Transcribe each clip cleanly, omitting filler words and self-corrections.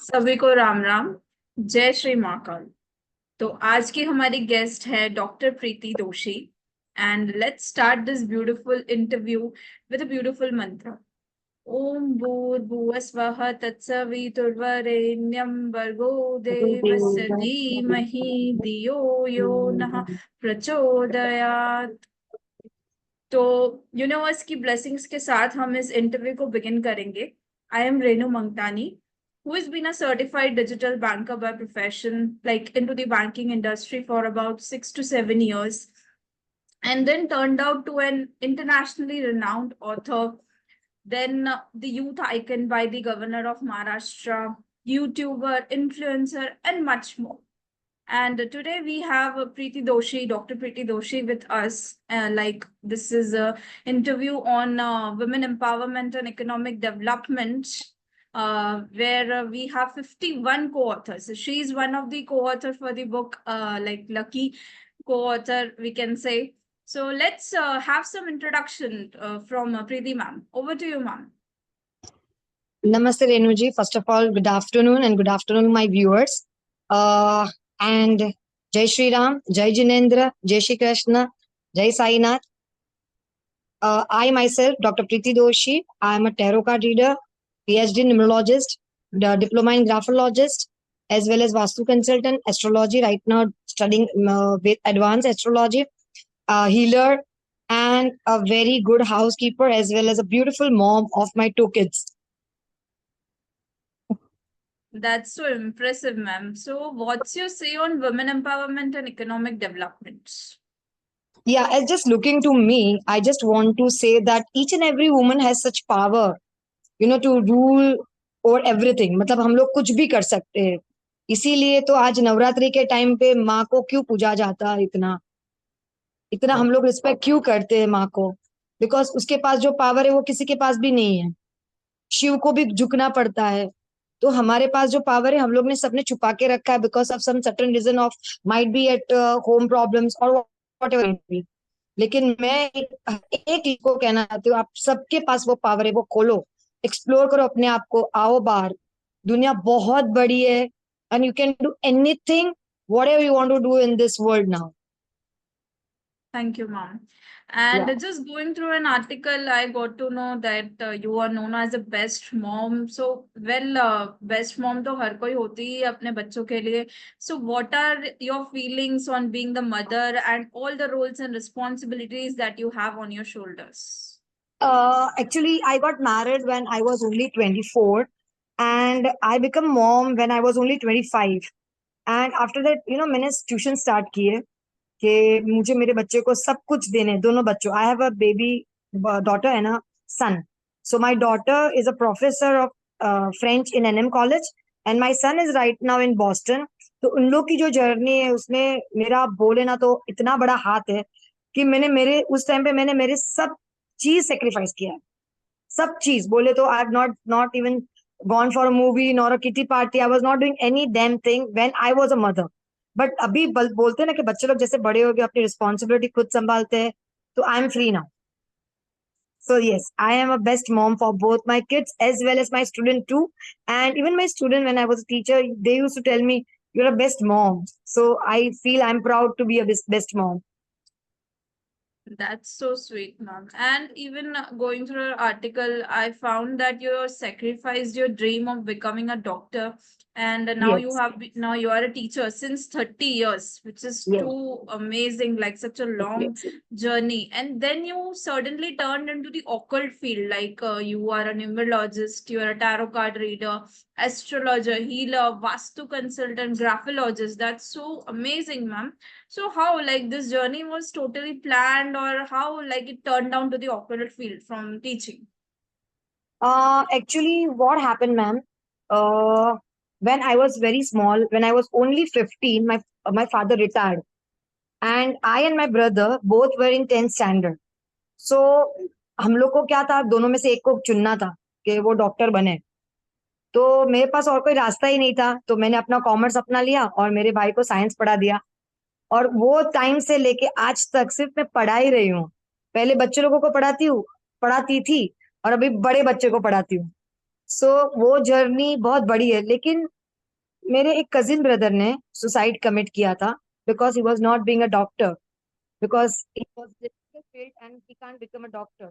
सभी को राम राम। जय श्री महाकाल। तो आज की हमारी गेस्ट है doctor Preeti Doshi. And let's start this beautiful interview with a beautiful मंत्र। ओम भूर्भुवः स्वः तत्सवितुर्वरेण्यं भर्गो देवस्य धीमहि धियो यो नः प्रचोदयात्। तो यूनिवर्स की ब्लेसिंग्स के साथ हम इस इंटरव्यू को बिगिन करेंगे। I am Renu Mangtani, who has been a certified digital banker by profession, like into the banking industry for about 6 to 7 years, and then turned out to an internationally renowned author, then the youth icon by the governor of Maharashtra, YouTuber, influencer, and much more. And today we have Preeti Doshi, Dr. Preeti Doshi with us. Like this is a interview on women empowerment and economic development, where we have 51 co-authors. So she is one of the co-author for the book, like lucky co-author, we can say. So let's have some introduction from Preeti ma'am. Over to you, ma'am. Namaste Renuji. First of all, good afternoon and good afternoon, my viewers. And Jai Shri Ram, Jai Jinendra, Jai Shri Krishna, Jai Sainath. I myself, Dr. Preeti Doshi, I am a tarot card reader, PhD numerologist, diploma in graphologist, as well as Vastu consultant, astrology. Right now, studying with advanced astrology, healer, and a very good housekeeper, as well as a beautiful mom of my two kids. That's so impressive, ma'am. So, what's your say on women empowerment and economic development? Yeah, as just looking to me, I just want to say that each and every woman has such power, to rule over everything. मतलब हम लोग कुछ भी कर सकते हैं. इसीलिए तो आज नवरात्रि के टाइम पे माँ को क्यों पूजा जाता है, इतना इतना हम लोग रिस्पेक्ट क्यों करते हैं माँ को? बिकॉज उसके पास जो पावर है वो किसी के पास भी नहीं है. शिव को भी झुकना पड़ता है. तो हमारे पास जो पावर है हम लोग ने सबने छुपा के रखा है because of some certain reason of might be at home problems और वॉट एवर. लेकिन मैं एक चीज को कहना चाहती हूँ, आप सबके पास वो पावर है, वो खोलो, एक्सप्लोर करो अपने आप को, आओ बाहर. दुनिया बहुत बड़ी है and you can do anything whatever you want to do in this world now. Thank you, ma'am. And just going through an article, I got to know that you are known as a best mom. So, well, best mom तो हर कोई होती है अपने बच्चों के लिए. So, what are your feelings on being the mother and all the roles and responsibilities that you have on your shoulders? Actually, I got married when I was only 24 and I became mom when I was only 25. And after that, मैंने tuition start किए कि मुझे मेरे बच्चे को सब कुछ देने, दोनों बच्चों. I have a baby daughter and a son. So my daughter is a professor of French in NM college and my son is right now in Boston. तो उन लोग की जो जर्नी है उसमें मेरा बोले ना तो इतना बड़ा हाथ है कि मैंने मेरे उस टाइम पे मैंने मेरे सब चीज सेक्रीफाइस किया है. सब चीज बोले तो I have not even gone for a movie nor a kitty party. I was not doing any damn thing when I was a mother. But अभी बोलते हैं ना कि बच्चे लोग जैसे बड़े हो गए अपनी रिस्पॉन्सिबिलिटी खुद संभालते हैं. तो I am free now. So yes, I am a best mom for both my kids as well as my student too. And even my student, when I was a teacher, they used to tell me, "You're a best mom." So I feel I'm proud to be a best mom. That's so sweet, ma'am. And even going through your article, I found that you sacrificed your dream of becoming a doctor, and now Yes, now you are a teacher since 30 years, which is yes, too amazing, like such a long yes. journey. And then you suddenly turned into the occult field, like you are a numerologist, you are a tarot card reader, astrologer, healer, vastu consultant, graphologist. That's so amazing, ma'am. So how like this journey was totally planned, or how like it turned down to the occult field from teaching? Actually, what happened, ma'am? Uh, when I was very small, when I was only 15, my father retired, and I and my brother both were in 10th standard. So हम लोग को क्या था, दोनों में से एक को चुनना था कि वो डॉक्टर बने. तो मेरे पास और कोई रास्ता ही नहीं था, तो मैंने अपना कॉमर्स अपना लिया और मेरे भाई को साइंस पढ़ा दिया. और वो टाइम से लेके आज तक सिर्फ मैं पढ़ा ही रही हूँ. पहले बच्चे लोगों को पढ़ाती थी और अभी बड़े बच्चे को पढ़ाती हूँ. सो वो जर्नी बहुत बड़ी है. लेकिन मेरे एक कजिन ब्रदर ने सुसाइड कमिट किया था because he was not being a doctor, because he was failed and he can't become a doctor.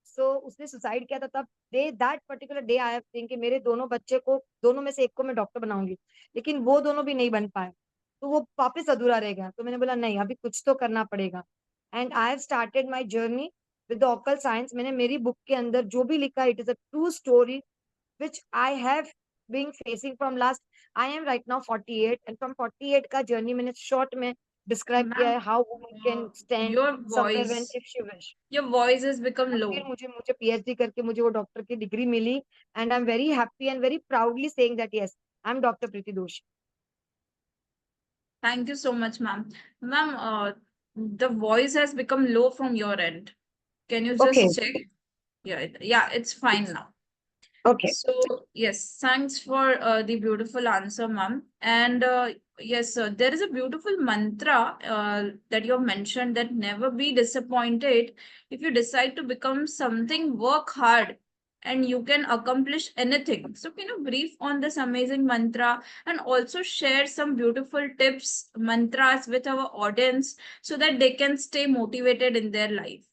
So उसने सुसाइड किया था। तब day, that particular day I have think कि मेरे दोनों बच्चे को, दोनों में से एक को मैं डॉक्टर बनाऊंगी, लेकिन वो दोनों भी नहीं बन पाए, तो वो वापस अधूरा रह गया। तो मैंने बोला नहीं, अभी कुछ तो करना पड़ेगा। And I have started my journey with the occult science. मैंने मेरी बुक के अंदर जो भी लिखा, it is a true story which I have been facing from last, I am right now 48, and from 48 का जर्नी मैंने शॉर्ट में डिस्क्राइब किया मैम, है, how woman can stand your somewhere voice when if she wish. Your voice has become और लो। फिर मुझे मुझे PhD करके मुझे वो डॉक्टर की डिग्री मिली, and I am very happy and very proudly saying that yes, I am doctor Preeti Doshi. Thank you so much, ma'am. Ma'am, the voice has become low from your end. Can you okay. Just check? Yeah, it's fine now. Okay. So, yes, thanks for the beautiful answer, ma'am. And yes, sir, there is a beautiful mantra that you have mentioned, that never be disappointed. If you decide to become something, work hard and you can accomplish anything. So, can you brief on this amazing mantra and also share some beautiful tips, mantras with our audience so that they can stay motivated in their life?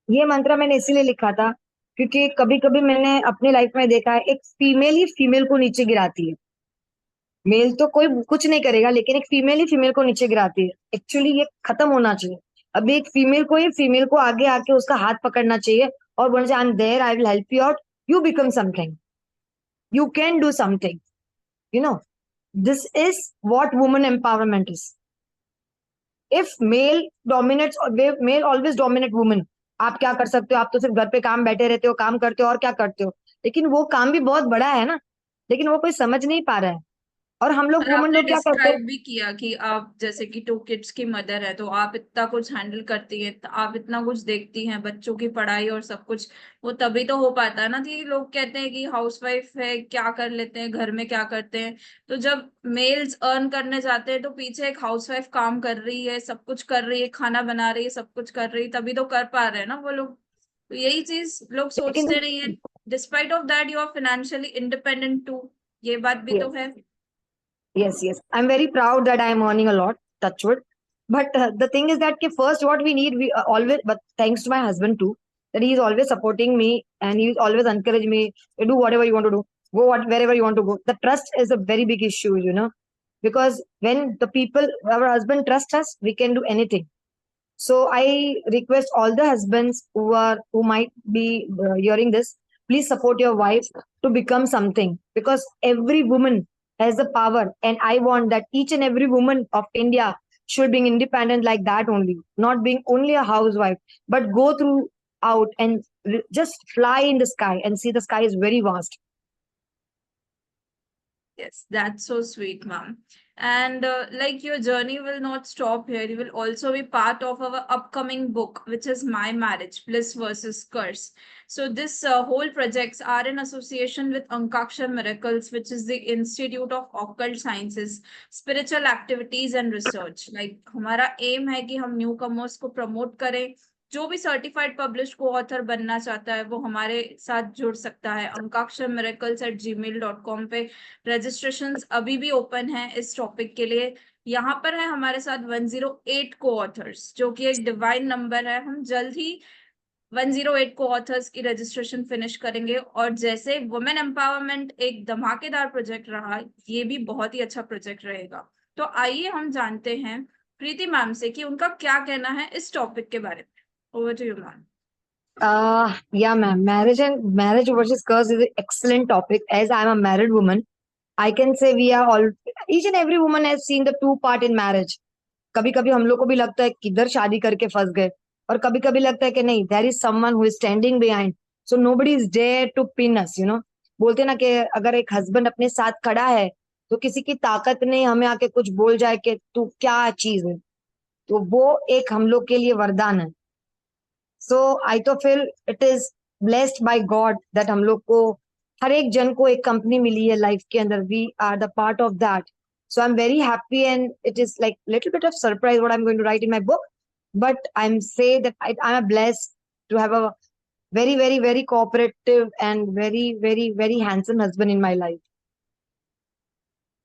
ये मंत्र मैंने इसीलिए लिखा था क्योंकि कभी कभी मैंने अपनी लाइफ में देखा है, एक फीमेल ही फीमेल को नीचे गिराती है। मेल तो कोई कुछ नहीं करेगा, लेकिन एक फीमेल ही फीमेल को नीचे गिराती है। एक्चुअली ये खत्म होना चाहिए। अभी एक फीमेल को ही फीमेल को आगे आके उसका हाथ पकड़ना चाहिए और बोलना चाहिए, I am there, I will help you out, you become something, you can do something, you know, this is what women empowerment is. If male dominates, male always dominate women. आप क्या कर सकते हो? आप तो सिर्फ घर पे काम बैठे रहते हो, काम करते हो और क्या करते हो, लेकिन वो काम भी बहुत बड़ा है ना, लेकिन वो कोई समझ नहीं पा रहा है। और हम लोग और वुमेन आपने लोग क्या करते हैं? डिस्क्राइब भी किया कि आप जैसे कि 2 किड्स की मदर है, तो आप इतना कुछ हैंडल करती है, आप इतना कुछ देखती हैं, बच्चों की पढ़ाई और सब कुछ। वो तभी तो हो पाता है ना, कि लोग कहते हैं कि हाउसवाइफ है, क्या कर लेते हैं घर में, क्या करते हैं। तो जब मेल्स अर्न करने जाते हैं तो पीछे एक हाउसवाइफ काम कर रही है, सब कुछ कर रही है, खाना बना रही है, सब कुछ कर रही है, तभी तो कर पा रहे हैं ना वो लोग। तो यही चीज लोग लेकिन सोचते नहीं है। Despite of that, you are financially independent too. ये बात भी तो है। yes, yes, I'm very proud that I'm earning a lot, touch wood. But the thing is that first what we need, we always, but thanks to my husband too, that he is always supporting me and he is always encouraging me to do whatever you want to do, go wherever you want to go. The trust is a very big issue, you know, because when the people, our husband trust us, we can do anything. So I request all the husbands who might be hearing this, please support your wife to become something, because every woman has the power, and I want that each and every woman of India should be independent like that only, not being only a housewife, but go through out and just fly in the sky and see the sky is very vast. Yes, that's so sweet, ma'am. And like, your journey will not stop here. You will also be part of our upcoming book, which is My Marriage, Bliss versus Curse. So this whole projects are in association with Ankakshar Miracles, which is the Institute of Occult Sciences, Spiritual Activities and Research. Like, हमारा aim है कि हम newcomers को promote करें। जो भी certified publish को author बनना चाहता है वो हमारे साथ जुड़ सकता है। ankaksharmiracles@gmail.com पे रजिस्ट्रेशन अभी भी ओपन है इस टॉपिक के लिए। यहाँ पर है हमारे साथ 108 को ऑथर्स, जो कि एक डिवाइन नंबर है। हम जल्द ही 108 को ऑथर्स की रजिस्ट्रेशन फिनिश करेंगे। और जैसे वुमेन एम्पावरमेंट एक धमाकेदार प्रोजेक्ट रहा, ये भी बहुत ही अच्छा प्रोजेक्ट रहेगा। तो आइए हम जानते हैं प्रीति मैम से कि उनका क्या कहना है इस टॉपिक के बारे में। Over to you ma'am. Yeah, ma'am. Marriage versus curse is an excellent topic. As I'm a married woman, I can say we are all, each and every woman has seen the two part in marriage. कभी कभी हम लोग को भी लगता है किधर शादी करके फंस गए, और कभी कभी लगता है कि नहीं, there is someone who is standing behind, so nobody is there to pin us, you know. बोलते ना कि अगर एक हस्बैंड अपने साथ खड़ा है तो किसी की ताकत नहीं हमें आके कुछ बोल जाए कि तू क्या चीज है, तो वो एक हम लोग के लिए वरदान है। सो आई तो feel it is blessed by God that हम लोग को, हर एक जन को एक कंपनी मिली है लाइफ के अंदर, we are the part of that. So I'm very happy, and it is like little bit of surprise what I'm going to write in my book. But I'm say that I'm blessed to have a very, very, very cooperative and very, very, very handsome husband in my life.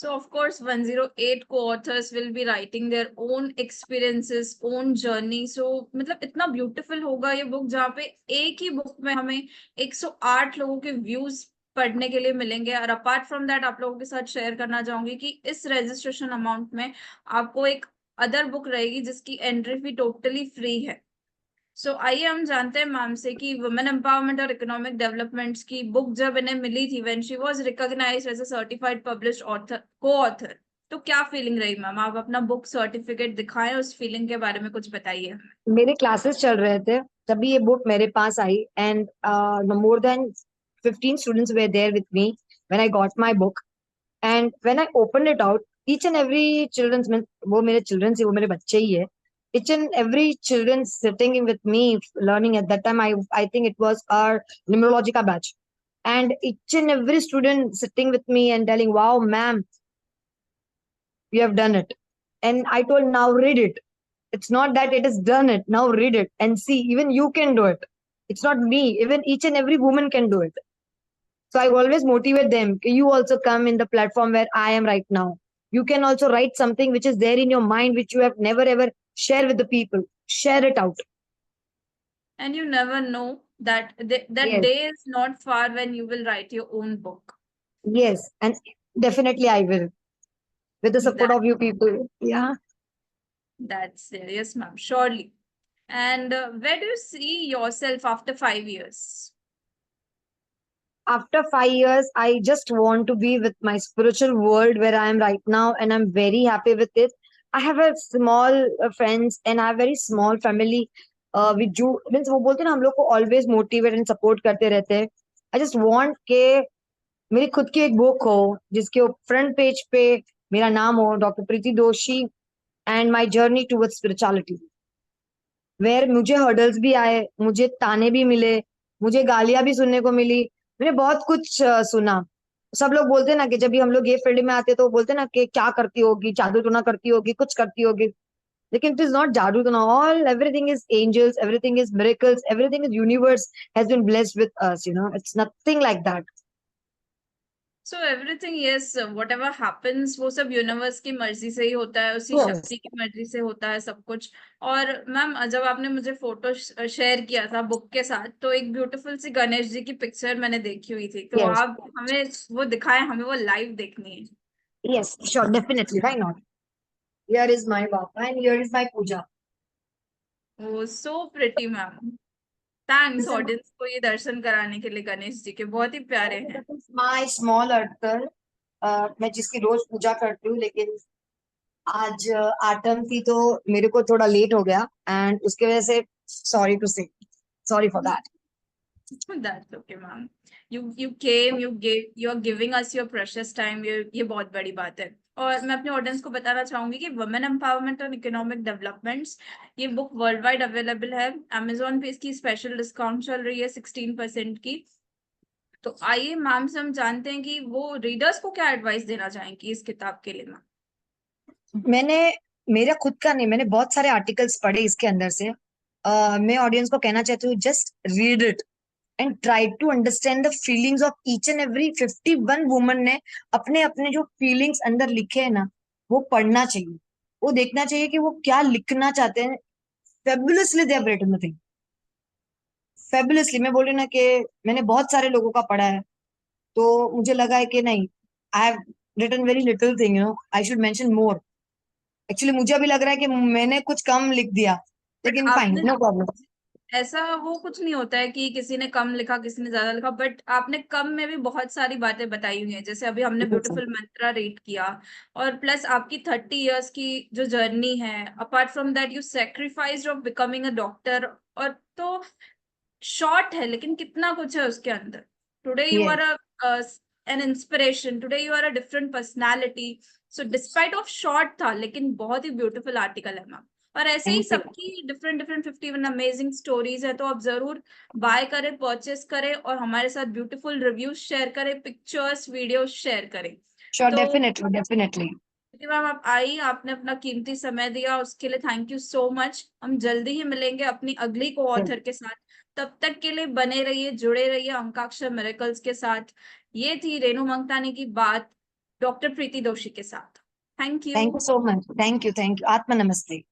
So of course 108 co-authors will be writing their own experiences, own journey. So मतलब इतना beautiful होगा ये book जहाँ पे एक ही book में हमें 108 लोगों के views पढ़ने के लिए मिलेंगे। और अपार्ट फ्रॉम दैट आप लोगों के साथ शेयर करना चाहूंगी कि इस रजिस्ट्रेशन अमाउंट में आपको एक अदर बुक रहेगी जिसकी एंट्री फी टोटली फ्री है। सो आइए हम जानते हैं मैम से कि वुमेन एम्पावरमेंट और इकोनॉमिक डेवलपमेंट्स की बुक जब इन्हें मिली थी when she was recognised as a certified published author को ऑथर, तो क्या फीलिंग रही मैम? आप अपना बुक सर्टिफिकेट दिखाएं, उस फीलिंग के बारे में कुछ बताइए। मेरे क्लासेस चल रहे थे तभी ये बुक मेरे पास आई, and more than 15 students were there with me when I got my book, and when I open it out, each and every childrens में, वो मेरे चिल्ड्रंस ही, वो मेरे बच्चे ही है, each and every children sitting in with me learning at that time. I think it was our numerologica batch, and each and every student sitting with me and telling, wow ma'am, you have done it. And I told, now read it. It's not that it is done it, now read it and see, even you can do it. It's not me, even each and every woman can do it. So I always motivate them, you also come in the platform where I am right now. You can also write something which is there in your mind, which you have never ever share with the people. Share it out. And you never know that that Yes, day is not far when you will write your own book. yes, and definitely I will, with the support That of you people. Yeah. that's there. Yes ma'am, surely. And where do you see yourself after 5 years? After 5 years, I just want to be with my spiritual world where I am right now, and I'm very happy with it. I have a small friends and I have very small family. With जो means वो बोलते हैं ना, हम लोग को always motivate and support करते रहते हैं. I just want के मेरी खुद की एक बुक हो जिसके फ्रंट पेज पे मेरा नाम हो, doctor Preeti Doshi and my journey towards spirituality, where मुझे हर्डल्स भी आए, मुझे ताने भी मिले, मुझे गालियां भी सुनने को मिली, मैंने बहुत कुछ सुना. सब लोग बोलते हैं ना कि जब भी हम लोग ये फील्ड में आते हैं तो वो बोलते हैं ना कि क्या करती होगी, जादू टोना करती होगी, कुछ करती होगी. लेकिन इट इज नॉट जादू टोना. All everything is angels, everything is miracles, everything is universe has been blessed with us, it's nothing like that. So everything yes, whatever happens वो सब यूनिवर्स की मर्जी से ही होता है, उसी यस, शक्ति की मर्जी से होता है सब कुछ। और मैम जब आपने मुझे फोटो शेयर किया था बुक के साथ, तो एक ब्यूटीफुल सी गणेश जी की पिक्चर मैंने देखी हुई थी, तो यस, आप हमें वो दिखाएं, हमें वो लाइव देखनी है। Yes, sure, definitely, why not. Here is my baba and here is my puja. वो so pretty ma'am. Thanks this audience को ये दर्शन कराने के लिए, गणेश जी के बहुत ही प्यारे हैं। इज माय स्मॉल अर्थर, मैं जिसकी रोज पूजा करती हूँ, लेकिन आज आठम थी तो मेरे को थोड़ा लेट हो गया, एंड उसके वजह से सॉरी टू से, sorry for that. That's okay, ma'am. You came, you gave, you are giving us your precious time. ये बहुत बड़ी बात है। और मैं अपने ऑडियंस को बताना चाहूंगी कि वुमेन एम्पावरमेंट और इकोनॉमिक डेवलपमेंट्स, ये बुक वर्ल्ड वाइड अवेलेबल है। अमेजोन पे इसकी स्पेशल डिस्काउंट चल रही है 16% की। तो आइए मैम से हम जानते हैं कि वो रीडर्स को क्या एडवाइस देना चाहेंगी इस किताब के लिए मैम। मैंने, मेरा खुद का नहीं, मैंने बहुत सारे आर्टिकल्स पढ़े इसके अंदर से. मैं ऑडियंस को कहना चाहती हूँ, just read it and try to understand the feelings of each and every 51 woman ने अपने अपने जो फीलिंग्स अंदर लिखे हैं ना, वो पढ़ना चाहिए. वो देखना चाहिए कि वो क्या लिखना चाहते हैं. Fabulously they have written the thing, fabulously. मैं बोल रही हूँ ना कि मैंने बहुत सारे लोगों का पढ़ा है, तो मुझे लगा है कि नहीं, I have written very little thing, I should mention more. Actually मुझे अभी लग रहा है कि मैंने कुछ कम लिख दिया, बट लेकिन फाइन, आपने नो प्रॉब्लम. ऐसा वो कुछ नहीं होता है कि किसी ने कम लिखा किसी ने ज्यादा लिखा, बट आपने कम में भी बहुत सारी बातें बताई हुई हैं, जैसे अभी हमने ब्यूटीफुल मंत्रा रीड किया। और प्लस आपकी 30 इयर्स की जो जर्नी है, apart from that you sacrificed of becoming a doctor. और तो शॉर्ट है लेकिन कितना कुछ है उसके अंदर। Today you are yes, an inspiration, today you are a different personality. So despite of short था लेकिन बहुत ही ब्यूटीफुल आर्टिकल है मैम। और ऐसे ही थैंक यू. सबकी डिफरेंट डिफरेंट 51 अमेजिंग स्टोरीज है, तो आप जरूर बाय करें, परचेस करें और हमारे साथ ब्यूटीफुल रिव्यूज शेयर करें, पिक्चर्स वीडियोस शेयर करें। श्योर, तो डेफिनेटली, डेफिनेटली. मैम आप आई, आपने अपना कीमती समय दिया, उसके लिए थैंक यू सो मच। हम जल्दी ही मिलेंगे अपनी अगली को ऑथर के साथ। तब तक के लिए बने रहिए, जुड़े रहिए अंकाक्षर मिरेकल्स के साथ। ये थी रेनू मंगतानी की बात। डॉक्टर प्रीति दोषी के साथ। Thank Thank you. you so much. Thank you. Thank you. Atma Namaste.